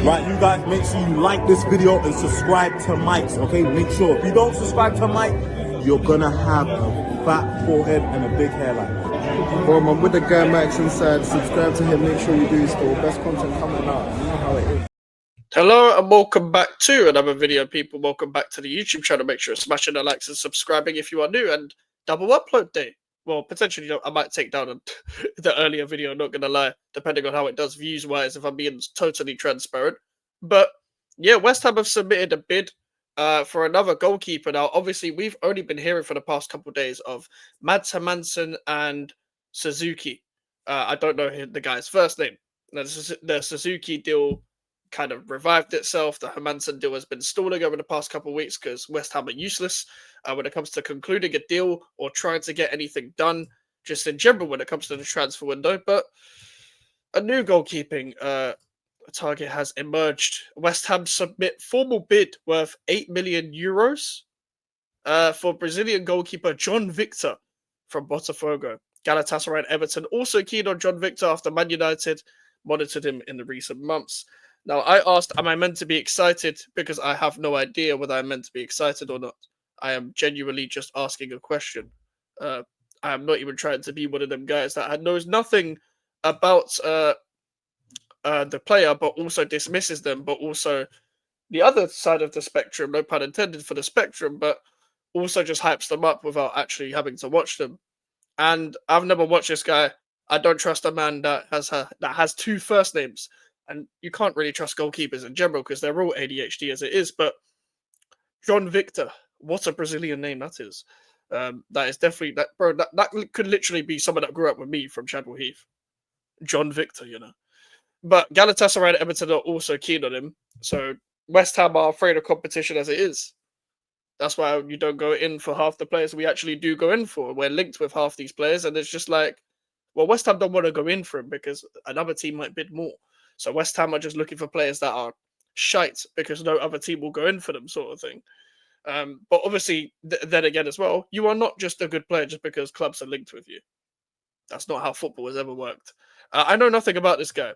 Right, you guys, make sure you like this video and subscribe to Mike's, okay? Make sure. If you don't subscribe to Mike, you're gonna have a fat forehead and a big hairline. Boom, I'm with the guy Max inside. Subscribe to him, make sure you do still. Best content coming out. You know how it is. Hello and welcome back to another video, people. Welcome back to the YouTube channel. Make sure you're smashing the likes and subscribing if you are new, and double upload day. Well, potentially, I might take down the earlier video, not going to lie, depending on how it does views-wise, if I'm being totally transparent. But, yeah, West Ham have submitted a bid for another goalkeeper. Now, obviously, we've only been hearing for the past couple of days of Mads Hermansen and Suzuki. I don't know the guy's first name. Now, the Suzuki deal kind of revived itself. The Hermansen deal has been stalling over the past couple of weeks because West Ham are useless when it comes to concluding a deal or trying to get anything done, just in general when it comes to the transfer window. But a new goalkeeping target has emerged. West Ham submit formal bid worth €8 million for Brazilian goalkeeper John Victor from Botafogo. Galatasaray and Everton also keen on John Victor after Man United monitored him in the recent months. Now, I asked, am I meant to be excited? Because I have no idea whether I'm meant to be excited or not. I am genuinely just asking a question. I am not even trying to be one of them guys that knows nothing about the player, but also dismisses them, but also the other side of the spectrum, no pun intended for the spectrum, but also just hypes them up without actually having to watch them. And I've never watched this guy. I don't trust a man that has two first names. And you can't really trust goalkeepers in general because they're all ADHD as it is. But John Victor, what a Brazilian name that is. That is definitely that, bro. That could literally be someone that grew up with me from Chadwell Heath. John Victor, you know. But Galatasaray and Everton are also keen on him. So West Ham are afraid of competition as it is. That's why you don't go in for half the players we actually do go in for. We're linked with half these players, and it's just like, well, West Ham don't want to go in for him because another team might bid more. So West Ham are just looking for players that are shite because no other team will go in for them, sort of thing. But obviously, then again as well, you are not just a good player just because clubs are linked with you. That's not how football has ever worked. I know nothing about this guy.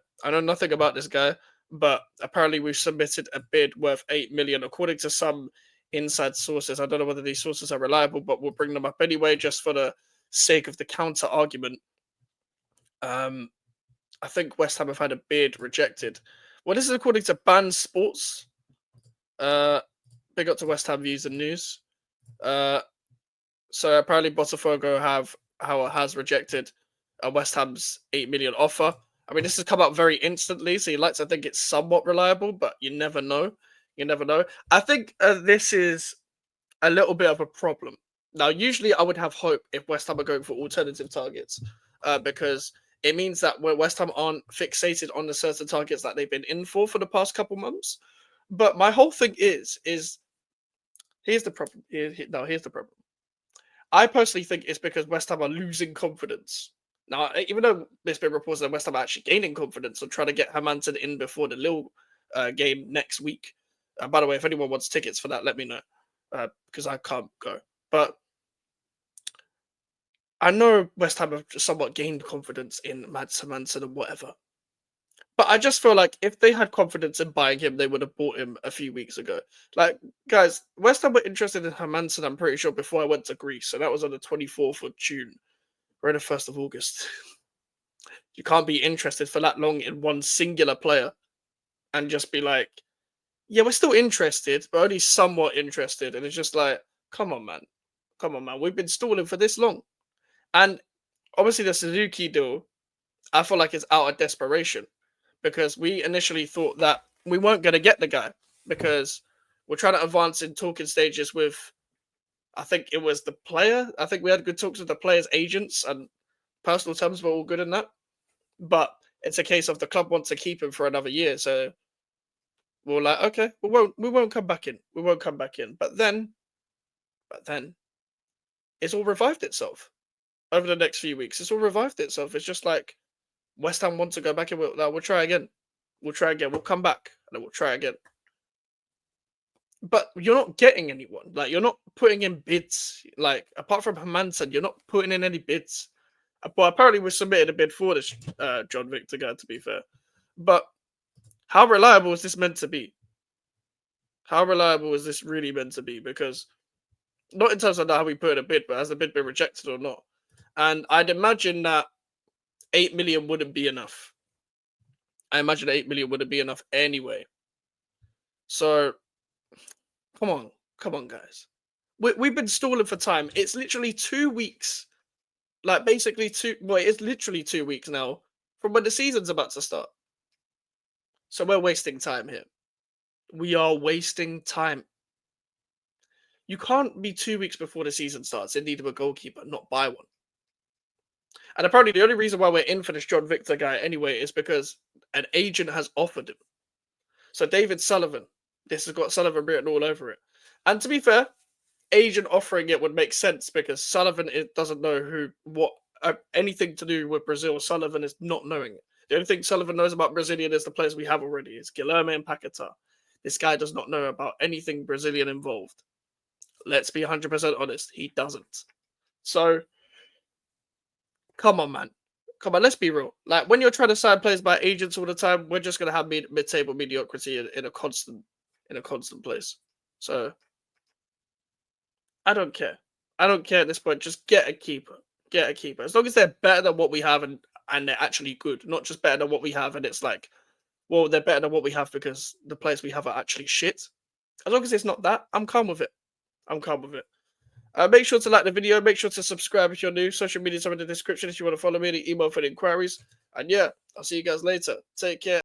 But apparently we've submitted a bid worth $8 million, according to some inside sources. I don't know whether these sources are reliable, but we'll bring them up anyway, just for the sake of the counter argument. I think West Ham have had a bid rejected. Well, this is according to Band Sports. Big up to West Ham Views and News. So apparently Botafogo has rejected West Ham's $8 million offer. I mean, this has come up very instantly, so you'd like to think it's somewhat reliable, but you never know. You never know. I think this is a little bit of a problem. Now, usually I would have hope if West Ham are going for alternative targets, because it means that West Ham aren't fixated on the certain targets that they've been in for the past couple months. But my whole thing is here's the problem. Here's the problem. I personally think it's because West Ham are losing confidence. Now, even though there's been reports that West Ham are actually gaining confidence and trying to get Hermansen in before the Lille game next week. By the way, if anyone wants tickets for that, let me know, because I can't go. But I know West Ham have somewhat gained confidence in Mads Hermansen and whatever. But I just feel like if they had confidence in buying him, they would have bought him a few weeks ago. Like, guys, West Ham were interested in Hermansen, I'm pretty sure, before I went to Greece. So that was on the 24th of June. We're in the 1st of August. You can't be interested for that long in one singular player and just be like, yeah, we're still interested, but only somewhat interested. And it's just like, come on, man. We've been stalling for this long. And obviously the Suzuki deal, I feel like it's out of desperation because we initially thought that we weren't going to get the guy because we're trying to advance in talking stages with, I think it was the player. I think we had good talks with the player's agents and personal terms were all good in that. But it's a case of the club wants to keep him for another year. So we're like, okay, we won't come back in. But then it's all revived itself over the next few weeks. It's all revived itself. It's just like West Ham want to go back and we'll try again. We'll come back and then we'll try again. But you're not getting anyone. Like, you're not putting in bids. Like, apart from Hermansen, you're not putting in any bids. But apparently we submitted a bid for this John Victor guy, to be fair. But How reliable is this meant to be? How reliable is this really meant to be? Because not in terms of how we put in a bid, but has the bid been rejected or not? And I'd imagine that 8 million wouldn't be enough. I imagine 8 million wouldn't be enough anyway. So, come on, guys. We've been stalling for time. It's literally 2 weeks. Like, basically it's literally 2 weeks now from when the season's about to start. So we're wasting time here. We are wasting time. You can't be 2 weeks before the season starts in need of a goalkeeper, not buy one. And apparently the only reason why we're in for this John Victor guy anyway is because an agent has offered him. So David Sullivan, this has got Sullivan written all over it. And to be fair, agent offering it would make sense because Sullivan doesn't know anything to do with Brazil. Sullivan is not knowing it. The only thing Sullivan knows about Brazilian is the players we have already. It's Guilherme and Paquetá. This guy does not know about anything Brazilian involved. Let's be 100% honest. He doesn't. So, come on, man. Come on, let's be real. Like, when you're trying to sign players by agents all the time, we're just going to have mid-table mediocrity in a constant place. So, I don't care. I don't care at this point. Just get a keeper. Get a keeper. As long as they're better than what we have and they're actually good. Not just better than what we have and it's like, well, they're better than what we have because the players we have are actually shit. As long as it's not that, I'm calm with it. I'm calm with it. Make sure to like the video. Make sure to subscribe if you're new. Social media's are in the description if you want to follow me. The email for the inquiries. And yeah, I'll see you guys later. Take care.